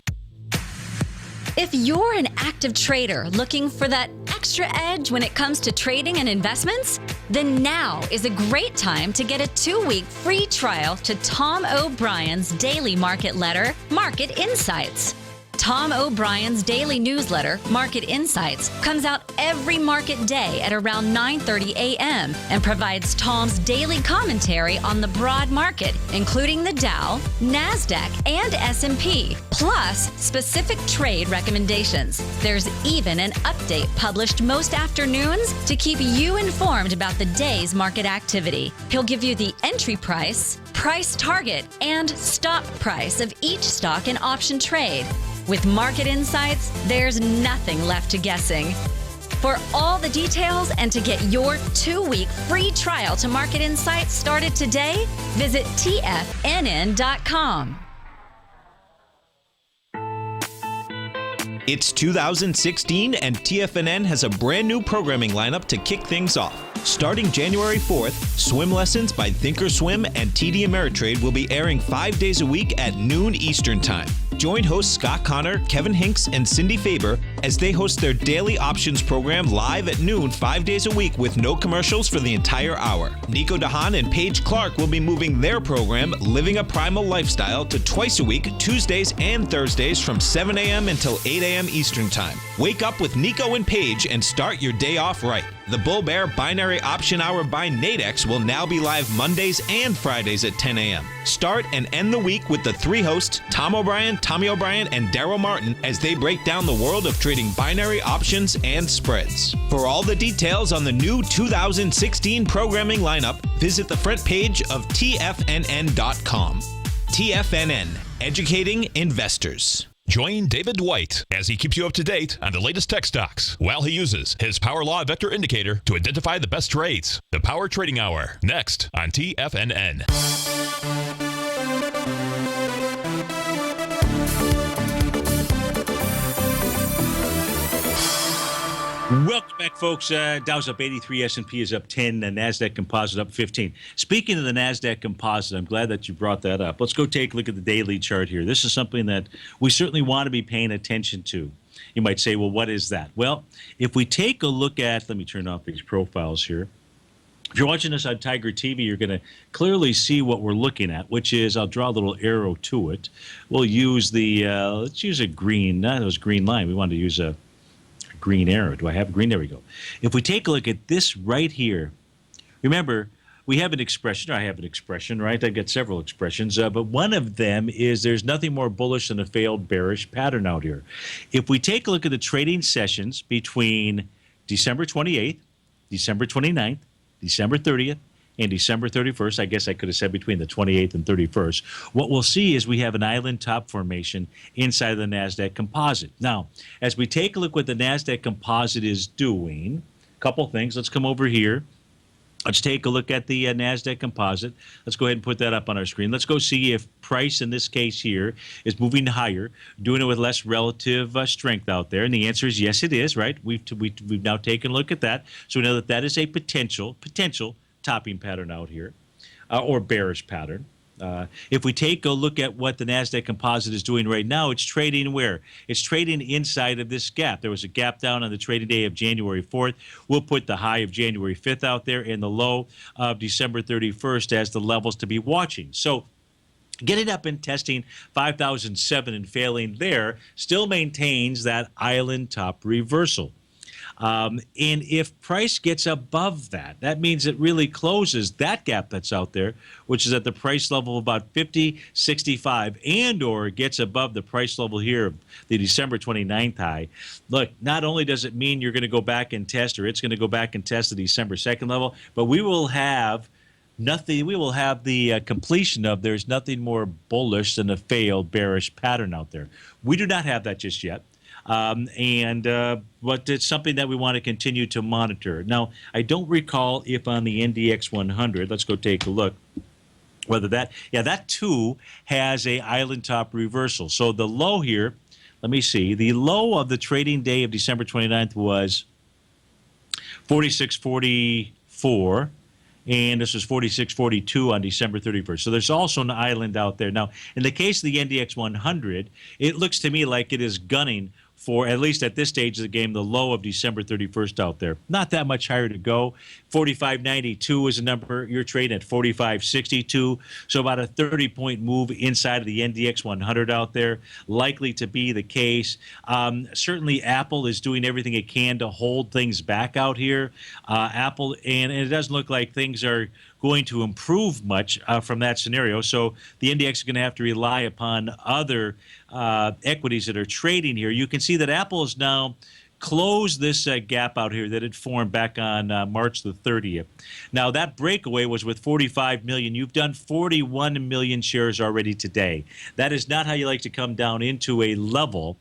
If you're an active trader looking for that extra edge when it comes to trading and investments, then now is a great time to get a 2-week free trial to Tom O'Brien's daily market letter, Market Insights. Tom O'Brien's daily newsletter, Market Insights, comes out every market day at around 9:30 a.m. and provides Tom's daily commentary on the broad market, including the Dow, NASDAQ, and S&P, plus specific trade recommendations. There's even an update published most afternoons to keep you informed about the day's market activity. He'll give you the entry price, price target, and stop price of each stock and option trade. With Market Insights, there's nothing left to guessing. For all the details and to get your 2-week free trial to Market Insights started today, visit TFNN.com. It's 2016 and TFNN has a brand new programming lineup to kick things off. Starting January 4th, swim lessons by Thinkorswim and TD Ameritrade will be airing 5 days a week at noon Eastern Time. Join hosts Scott Connor, Kevin Hinks, and Cindy Faber as they host their daily options program live at noon 5 days a week with no commercials for the entire hour. Nico DeHaan and Paige Clark will be moving their program, Living a Primal Lifestyle, to twice a week, Tuesdays and Thursdays from 7 a.m. until 8 a.m. Eastern Time. Wake up with Nico and Paige and start your day off right. The Bull Bear Binary Option Hour by Nadex will now be live Mondays and Fridays at 10 a.m. Start and end the week with the 3 hosts, Tom O'Brien, Tommy O'Brien, and Daryl Martin, as they break down the world of trading binary options and spreads. For all the details on the new 2016 programming lineup, visit the front page of TFNN.com. TFNN, educating investors. Join David Dwight as he keeps you up to date on the latest tech stocks while he uses his Power Law Vector Indicator to identify the best trades. The Power Trading Hour, next on TFNN. Welcome back, folks. Dow's up 83, S&P is up 10, the NASDAQ Composite up 15. Speaking of the NASDAQ Composite, I'm glad that you brought that up. Let's go take a look at the daily chart here. This is something that we certainly want to be paying attention to. You might say, well, what is that? Well, if we take a look at, let me turn off these profiles here. If you're watching this on Tiger TV, you're going to clearly see what we're looking at, which is, I'll draw a little arrow to it. We'll use the, let's use a green, not those green line. We want to use a green arrow. Do I have green? There we go. If we take a look at this right here, remember, we have an expression, or I have an expression, right? I've got several expressions, but one of them is there's nothing more bullish than a failed bearish pattern out here. If we take a look at the trading sessions between December 28th December 29th, December 30th, and December 31st. I guess I could have said between the 28th and 31st. What we'll see is we have an island top formation inside of the NASDAQ composite. Now, as we take a look what the NASDAQ composite is doing, a couple things. Let's come over here. Let's take a look at the NASDAQ composite. Let's go ahead and put that up on our screen. Let's go see if price in this case here is moving higher, doing it with less relative strength out there. And the answer is yes, it is, right? We've now taken a look at that. So we know that is a potential topping pattern out here, or bearish pattern. If we take a look at what the NASDAQ composite is doing right now, it's trading where? It's trading inside of this gap. There was a gap down on the trading day of January 4th. We'll put the high of January 5th out there and the low of December 31st as the levels to be watching. So getting up and testing 5,007 and failing there still maintains that island top reversal. And if price gets above that, that means it really closes that gap that's out there, which is at the price level of about 50.65, and or gets above the price level here of the December 29th high. Look, not only does it mean you're going to go back and test, or it's going to go back and test the December 2nd level, but we will have nothing. We will have the completion of there's nothing more bullish than a failed bearish pattern out there. We do not have that just yet. But it's something that we want to continue to monitor. Now, I don't recall if on the NDX 100, let's go take a look, whether that too has a island top reversal. So the low here, let me see, the low of the trading day of December 29th was 46.44. And this was 46.42 on December 31st. So there's also an island out there. Now, in the case of the NDX 100, it looks to me like it is gunning for, at least at this stage of the game, the low of December 31st out there. Not that much higher to go. 45.92 is a number. You're trading at 45.62. So about a 30-point move inside of the NDX 100 out there. Likely to be the case. Certainly, Apple is doing everything it can to hold things back out here. Apple, and it doesn't look like things are going to improve much from that scenario. So the index is going to have to rely upon other equities that are trading here. You can see that Apple has now closed this gap out here that it formed back on March the 30th. Now, that breakaway was with 45 million. You've done 41 million shares already today. That is not how you like to come down into a level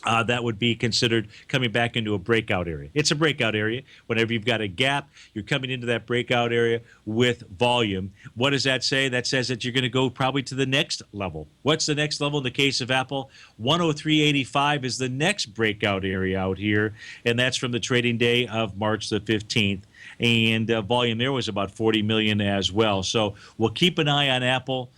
that would be considered coming back into a breakout area. It's a breakout area. Whenever you've got a gap, you're coming into that breakout area with volume. What does that say? That says that you're going to go probably to the next level. What's the next level in the case of Apple? 103.85 is the next breakout area out here, and that's from the trading day of March the 15th. And volume there was about 40 million as well. So we'll keep an eye on Apple.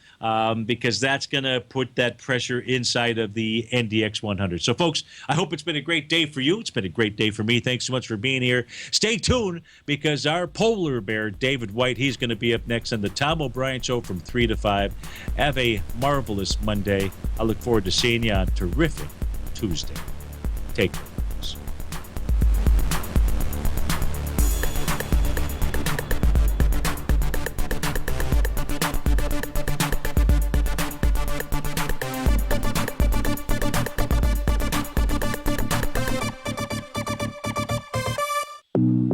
Because that's going to put that pressure inside of the NDX 100. So, folks, I hope it's been a great day for you. It's been a great day for me. Thanks so much for being here. Stay tuned because our polar bear, David White, he's going to be up next on the Tom O'Brien Show from 3 to 5. Have a marvelous Monday. I look forward to seeing you on terrific Tuesday. Take care.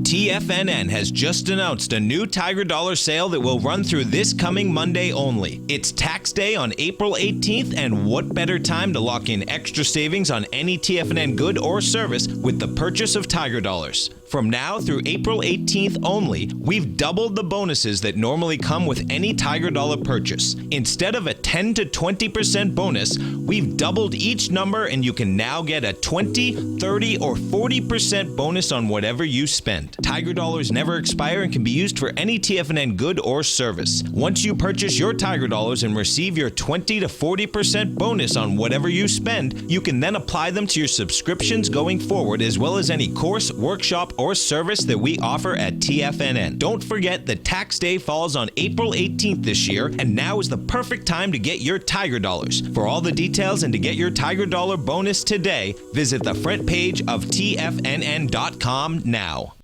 TFNN has just announced a new Tiger Dollar sale that will run through this coming Monday only. It's tax day on April 18th, and what better time to lock in extra savings on any TFNN good or service with the purchase of Tiger Dollars. From now through April 18th only, we've doubled the bonuses that normally come with any Tiger Dollar purchase. Instead of a 10 to 20% bonus, we've doubled each number, and you can now get a 20, 30, or 40% bonus on whatever you spend. Tiger Dollars never expire and can be used for any TFNN good or service. Once you purchase your Tiger Dollars and receive your 20 to 40% bonus on whatever you spend, you can then apply them to your subscriptions going forward, as well as any course, workshop, or service that we offer at TFNN. Don't forget that tax day falls on April 18th this year, and now is the perfect time to get your Tiger Dollars. For all the details and to get your Tiger Dollar bonus today, visit the front page of TFNN.com now.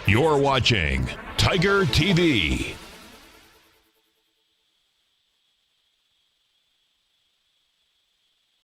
You're watching Tiger TV.